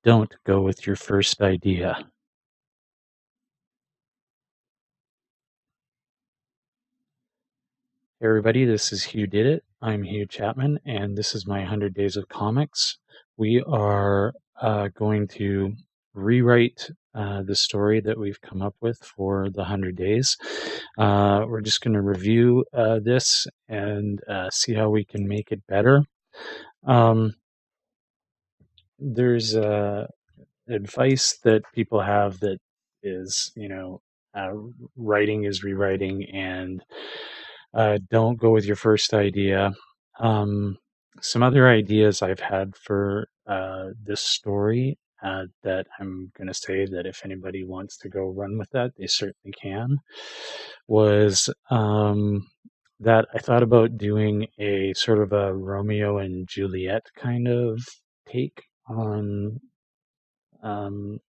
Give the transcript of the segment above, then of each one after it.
Don't go with your first idea. Hey everybody, this is Hugh Did It. I'm Hugh Chapman, and this is my 100 Days of Comics. We are going to rewrite the story that we've come up with for the 100 days. We're just going to review this and see how we can make it better. There's advice that people have that is, uh, writing is rewriting, and don't go with your first idea. Um, some other ideas I've had for this story that I'm going to say that if anybody wants to go run with that, they certainly can, was that I thought about doing a sort of a Romeo and Juliet kind of take on um,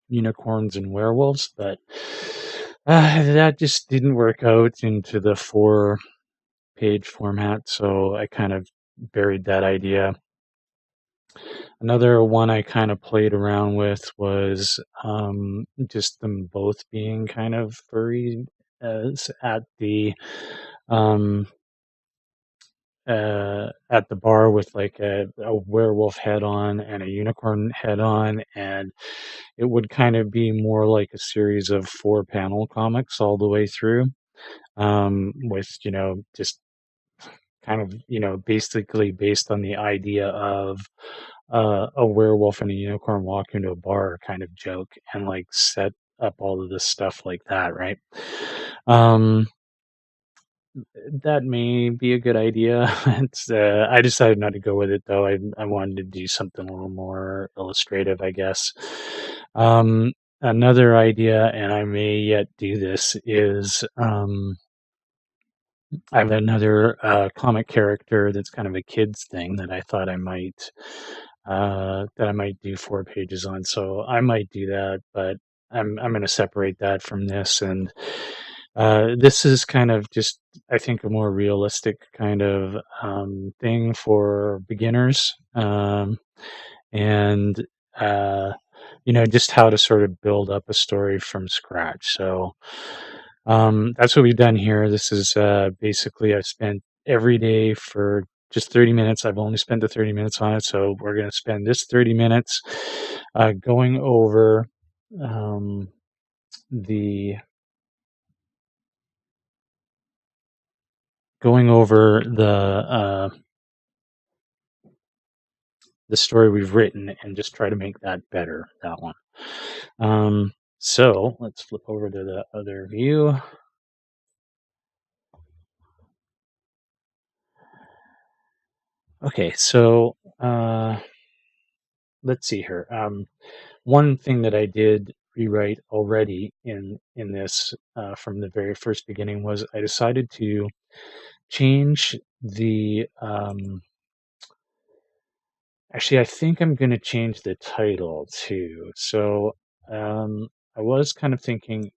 unicorns and werewolves, but that just didn't work out into the 4-page format, so I kind of buried that idea. Another one I kind of played around with was just them both being kind of furry as um, at the bar with like a werewolf head on and a unicorn head on, and it would kind of be more like a series of 4-panel comics all the way through, with just kind of basically based on the idea of a werewolf and a unicorn walk into a bar kind of joke, and like set up all of this stuff like that, right? Um, that may be a good idea. I decided not to go with it though. I wanted to do something a little more illustrative, I guess. Another idea, and I may yet do this, is I have another comic character that's kind of a kids thing that I thought I might do 4 pages on. So I might do that, but I'm going to separate that from this, and this is kind of just, I think, a more realistic kind of thing for beginners, and uh, just how to sort of build up a story from scratch. So that's what we've done here. This is basically, I've spent every day for just 30 minutes. I've only spent the 30 minutes on it, so we're going to spend this 30 minutes going over um, the going over the story we've written and just try to make that better. That one. So let's flip over to the other view. Okay, so let's see here. One thing that I did rewrite already in this from the very first beginning was I decided to change the actually, I think I'm going to change the title too. So I was kind of thinking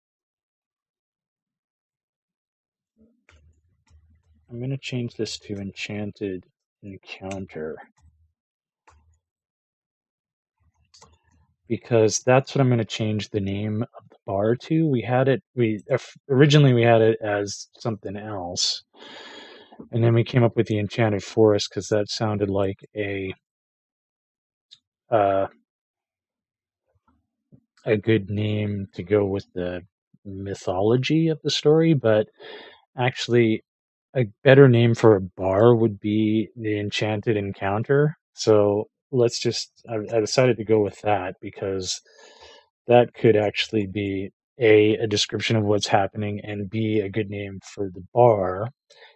I'm going to change this to Enchanted Encounter, because that's what I'm going to change the name of the bar to. Originally we had it as something else, and then we came up with the Enchanted Forest because that sounded like uh, a good name to go with the mythology of the story. But actually, a better name for a bar would be the Enchanted Encounter. So I decided to go with that because that could actually be a description of what's happening, and B, a good name for the bar.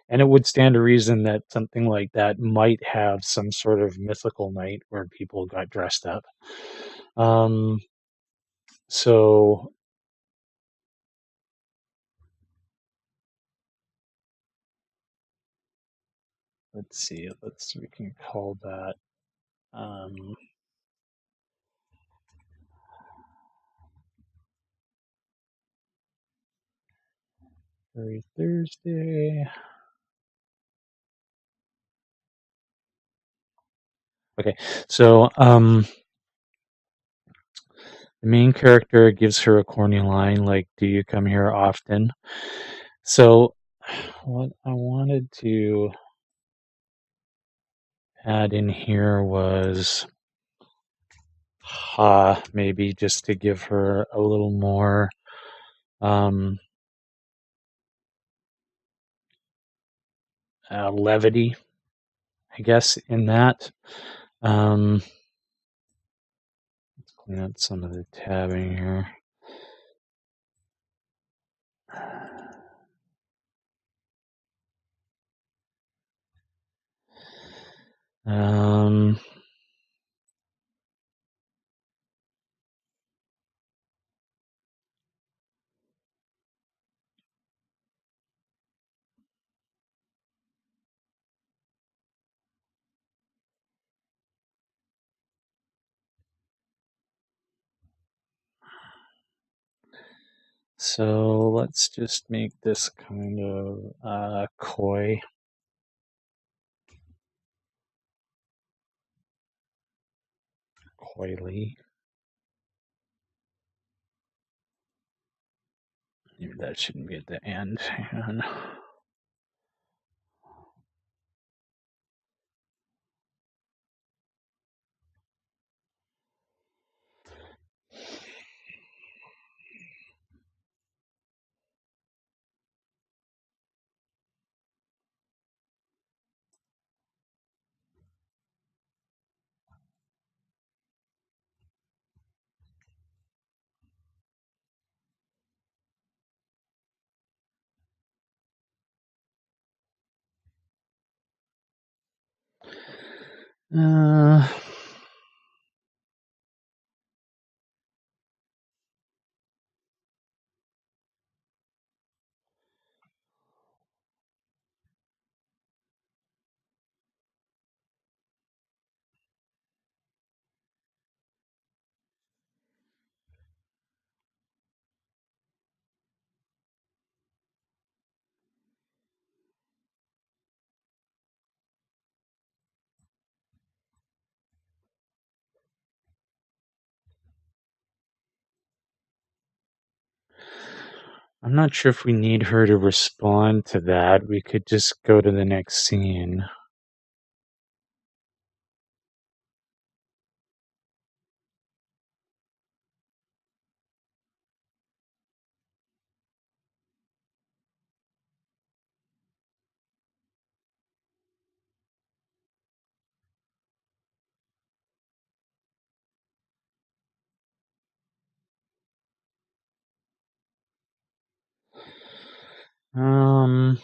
And it would stand to reason that something like that might have some sort of mythical night where people got dressed up. Um, so let's see. We can call that um, Furry Thursday. Okay, so The main character gives her a corny line like, "Do you come here often?" So, what I wanted to add in here was maybe just to give her a little more um, levity, I guess, in that. Um, let's clean up some of the tabbing here. Um, so let's just make this kind of coyly. Maybe that shouldn't be at the end. Hang on. Uh, I'm not sure if we need her to respond to that. We could just go to the next scene. Um,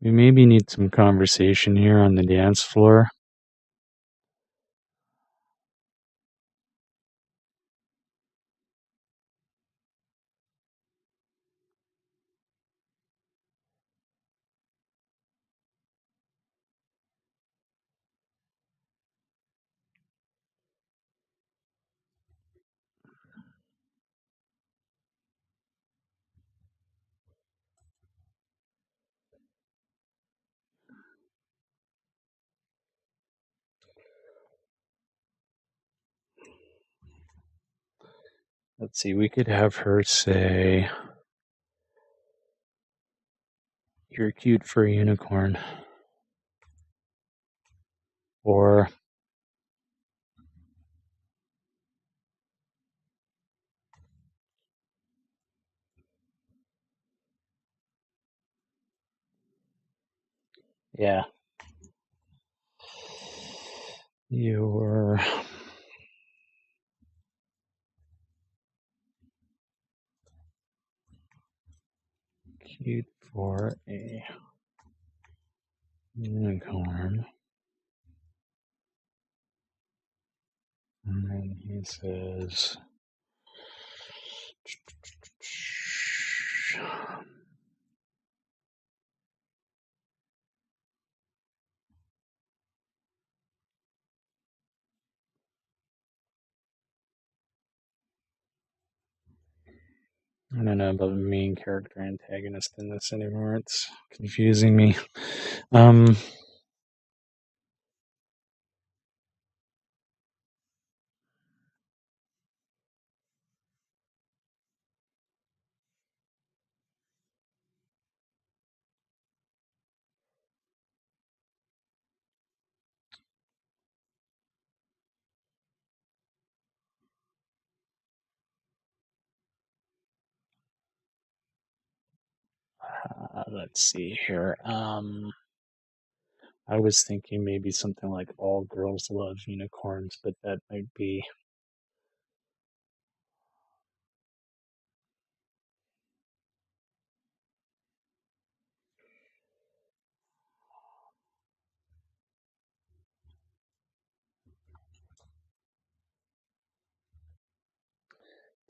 we maybe need some conversation here on the dance floor. Let's see, we could have her say, "You're cute for a unicorn." Or, yeah, "You're cute for a unicorn." And then he says, I don't know about the main character antagonist in this anymore. It's confusing me. Um, let's see here. I was thinking maybe something like All Girls Love Unicorns, but that might be.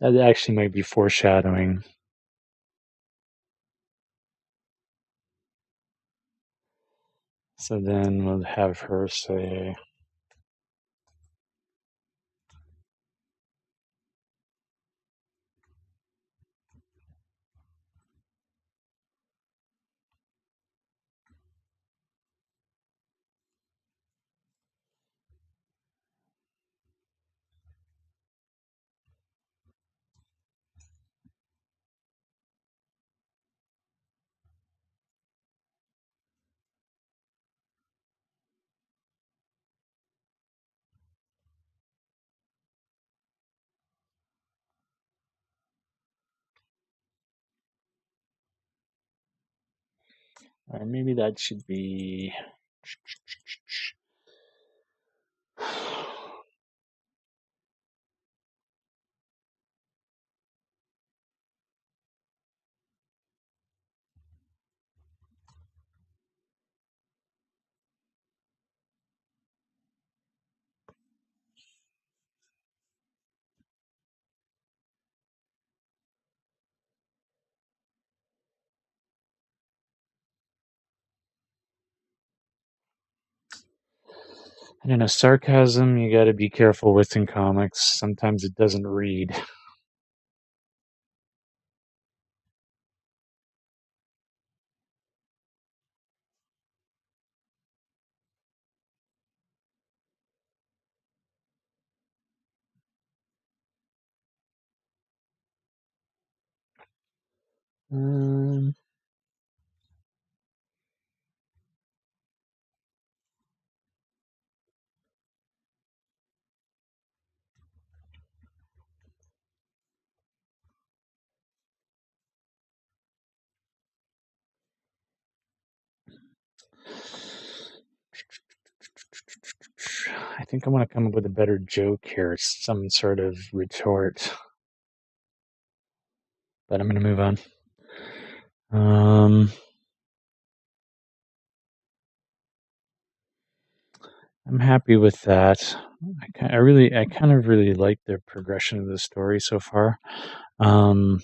That actually might be foreshadowing. So then we'll have her say, or maybe that should be. I don't know, sarcasm you gotta be careful with in comics. Sometimes it doesn't read. Um, I think I want to come up with a better joke here, some sort of retort, but I'm going to move on. I'm happy with that. I kind of really like the progression of the story so far. Um,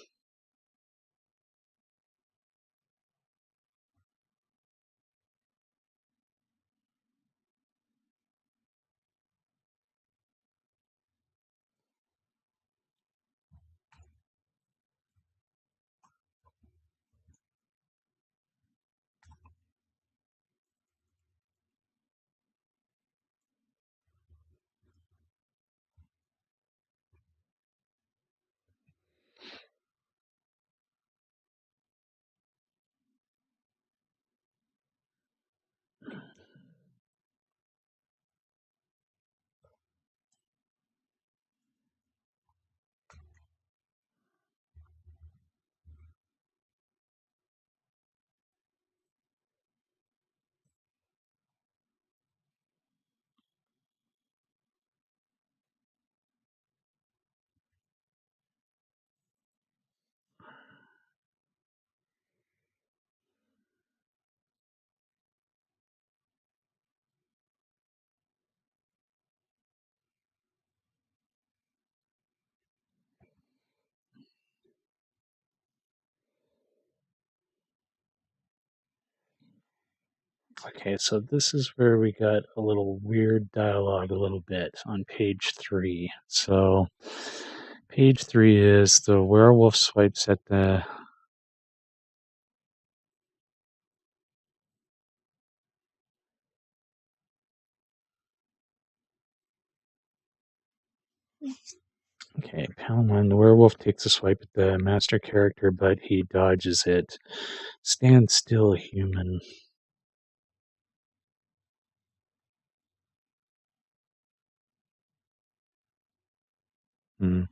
okay, so this is where we got a little weird dialogue a little bit on page 3. So Page 3 is the werewolf swipes at the. Okay, panel 1. The werewolf takes a swipe at the master character, but he dodges it. Stand still, human. Hmm.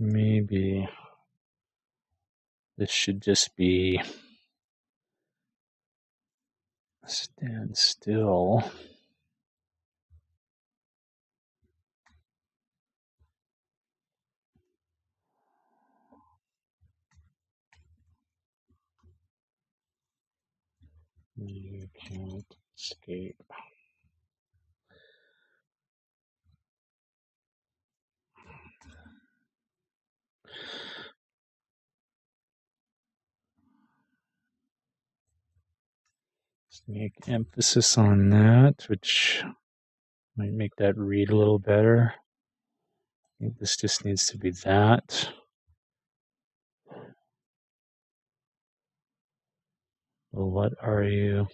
Maybe this should just be stand still. You can't escape. Let's make emphasis on that, which might make that read a little better. I think this just needs to be that. Well, what are you?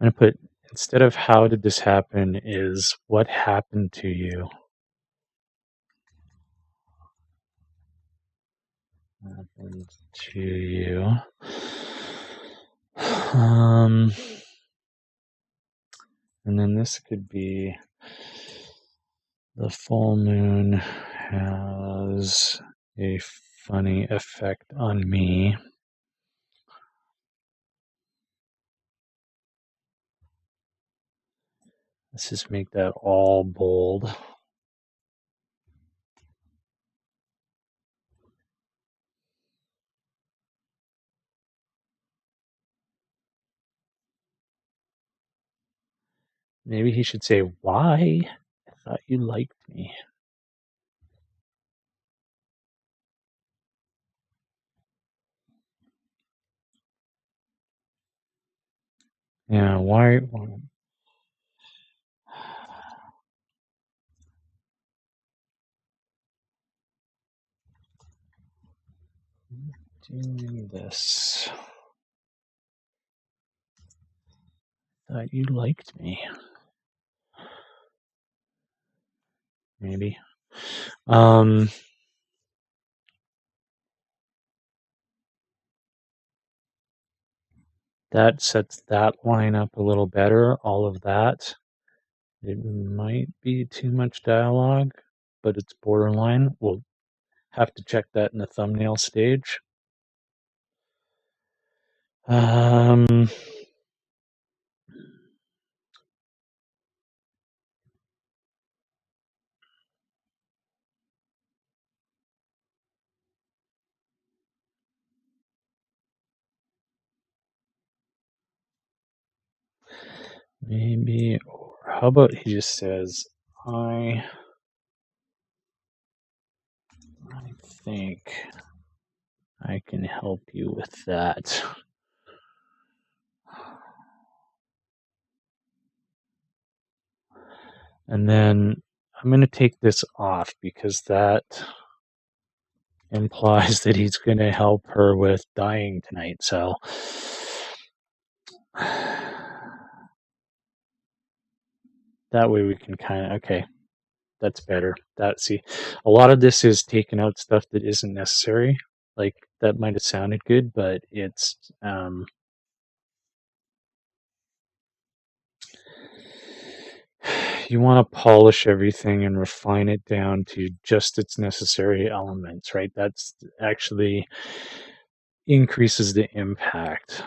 I'm gonna put, instead of how did this happen, is what happened to you? Happened to you. And then this could be the full moon has a funny effect on me. Let's just make that all bold. Maybe he should say, why? I thought you liked me. Yeah, why doing this? Thought you liked me. Maybe. That sets that line up a little better, all of that. It might be too much dialogue, but it's borderline. We'll have to check that in the thumbnail stage. Maybe, or how about he just says, I think I can help you with that. And then I'm going to take this off because that implies that he's going to help her with dying tonight. So that way we can kind of, okay, that's better. See, a lot of this is taking out stuff that isn't necessary. Like that might have sounded good, but it's you want to polish everything and refine it down to just its necessary elements, right? That's actually increases the impact.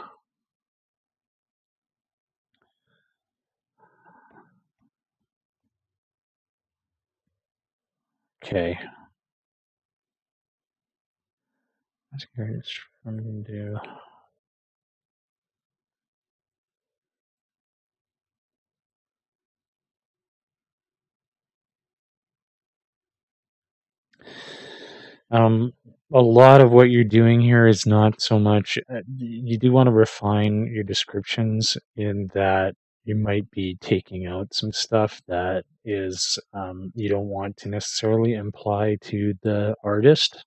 Okay. That's great. From do. Um, a lot of what you're doing here is not so much. You do want to refine your descriptions in that you might be taking out some stuff that is you don't want to necessarily imply to the artist.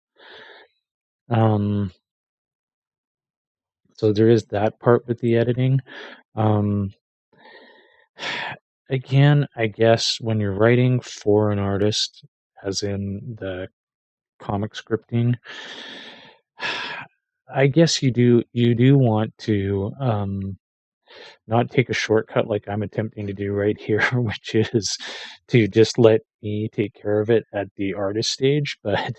Um, so there is that part with the editing. Um, again, I guess when you're writing for an artist, as in the comic scripting, I guess you do want to not take a shortcut like I'm attempting to do right here, which is to just let me take care of it at the artist stage, but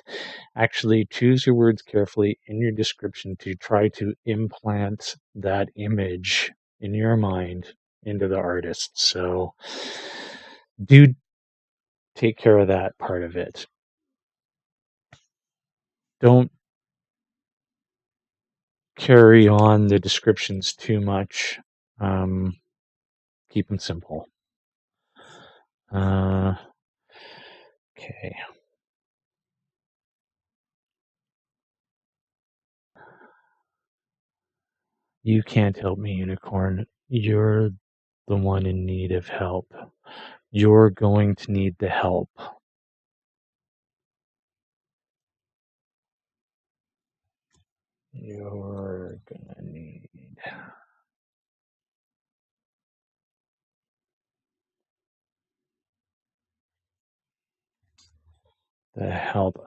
actually choose your words carefully in your description to try to implant that image in your mind into the artist. So do take care of that part of it. Don't carry on the descriptions too much. Um, keep them simple. Uh, okay. You can't help me, Unicorn. You're the one in need of help. You're going to need the help. You're gonna need the help.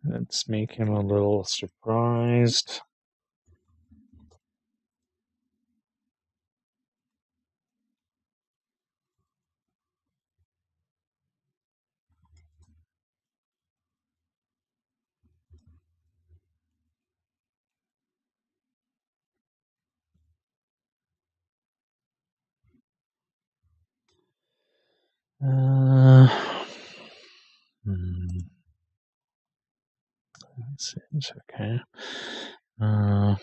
Let's make him a little surprised. Uh, hmm, it's okay. Uh,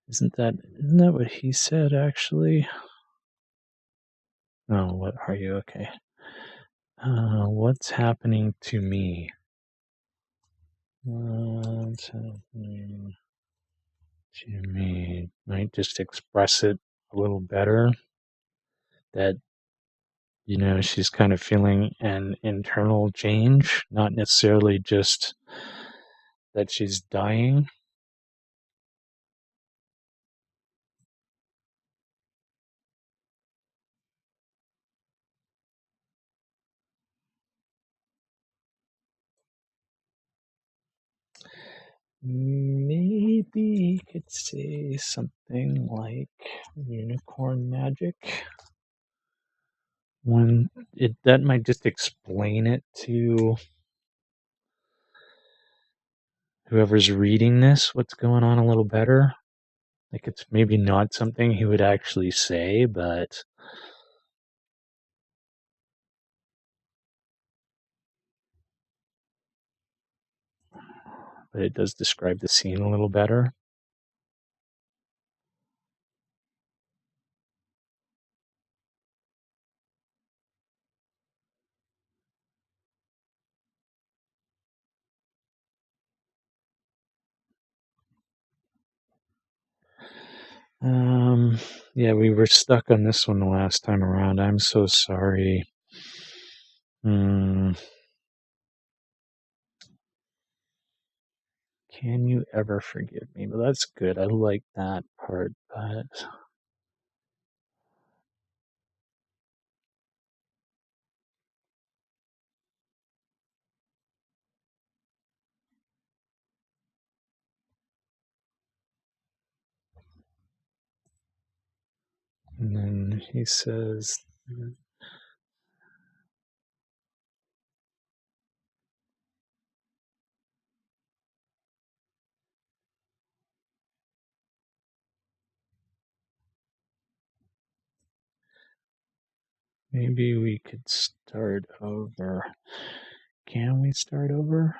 isn't that what he said actually? No, what are you? Okay. What's happening to me? What's happening to me? Might just express it a little better. That, she's kind of feeling an internal change, not necessarily just that she's dying. Maybe you could say something like unicorn magic. When that might just explain it to whoever's reading this, what's going on a little better. Like it's maybe not something he would actually say, but it does describe the scene a little better. Um, yeah, we were stuck on this one the last time around. I'm so sorry. Hmm. Can you ever forgive me? But that's good. I like that part, but And then he says, maybe we could start over. Can we start over?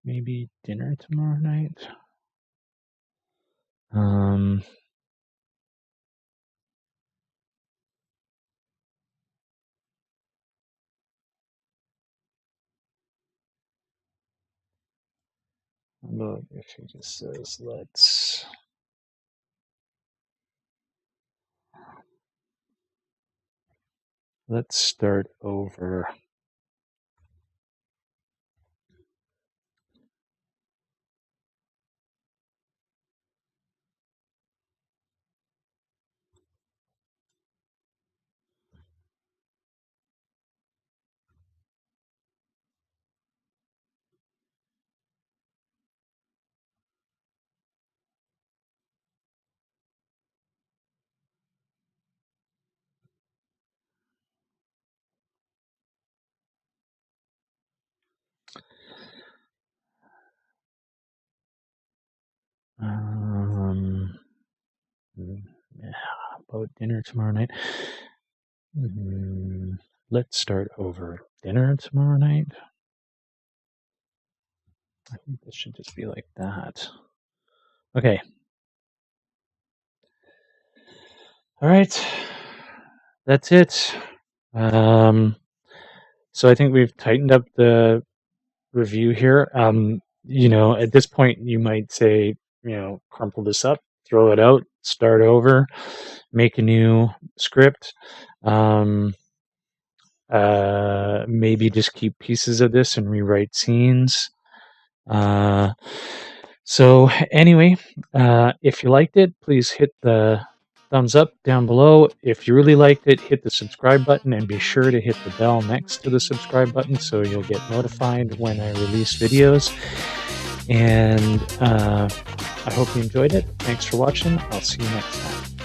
Maybe dinner tomorrow night? Look, if he just says, let's start over. Yeah, about dinner tomorrow night. Let's start over. Dinner tomorrow night? I think this should just be like that. Okay. All right. That's it. So I think we've tightened up the review here. At this point, you might say, crumple this up, throw it out, start over, make a new script. Maybe just keep pieces of this and rewrite scenes. So anyway, if you liked it, please hit the thumbs up down below. If you really liked it, hit the subscribe button and be sure to hit the bell next to the subscribe button so you'll get notified when I release videos. And I hope you enjoyed it. Thanks for watching. I'll see you next time.